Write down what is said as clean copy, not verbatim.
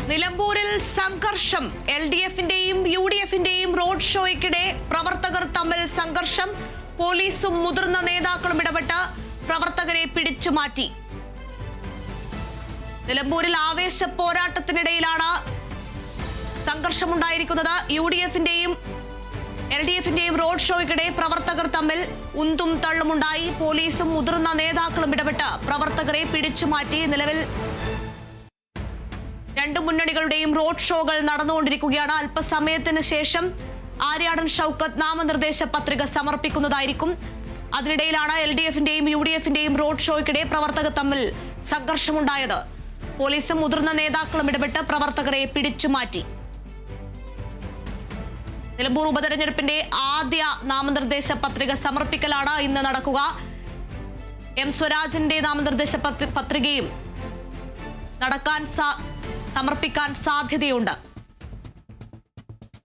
നിലമ്പൂരിൽ സംഘർഷം. LDF-ന്റെയും UDF-ന്റെയും റോഡ് ഷോയ്ക്കിടെ പ്രവർത്തകർ തമ്മിൽ സംഘർഷം. പോലീസും മുതിർന്ന നേതാക്കളും ഇടപെട്ട് പ്രവർത്തകരെ പിടിച്ചുമാറ്റി. നിലമ്പൂരിൽ ആവേശ പോരാട്ടത്തിനിടയിലാണ് സംഘർഷമുണ്ടായിരിക്കുന്നത്. UDF-ന്റെയും LDF-ന്റെയും റോഡ് ഷോയ്ക്കിടെ പ്രവർത്തകർ തമ്മിൽ ഉന്തും തള്ളുമുണ്ടായി. പോലീസും മുതിർന്ന നേതാക്കളും ഇടപെട്ട് പ്രവർത്തകരെ പിടിച്ചുമാറ്റി. നിലവിൽ രണ്ടു മുന്നണികളുടെയും റോഡ് ഷോകൾ നടന്നുകൊണ്ടിരിക്കുകയാണ്. അല്പസമയത്തിന് ശേഷം ആര്യാടൻ ഷൗക്കത്ത് നാമനിർദ്ദേശ പത്രിക സമർപ്പിക്കുന്നതായിരിക്കും. അതിനിടയിലാണ് LDF-ന്റെയും UDF-ന്റെയും റോഡ് ഷോയ്ക്കിടെ പ്രവർത്തകർ തമ്മിൽ സംഘർഷമുണ്ടായത്. പോലീസും മുതിർന്ന നേതാക്കളും ഇടപെട്ട് പ്രവർത്തകരെ പിടിച്ചുമാറ്റി. നിലമ്പൂർ ഉപതെരഞ്ഞെടുപ്പിന്റെ ആദ്യ നാമനിർദ്ദേശ പത്രിക സമർപ്പിക്കലാണ് ഇന്ന് നടക്കുക. M സ്വരാജിന്റെ നാമനിർദ്ദേശ പത്രികയും സമർപ്പിക്കാൻ സാധ്യതയുണ്ട്.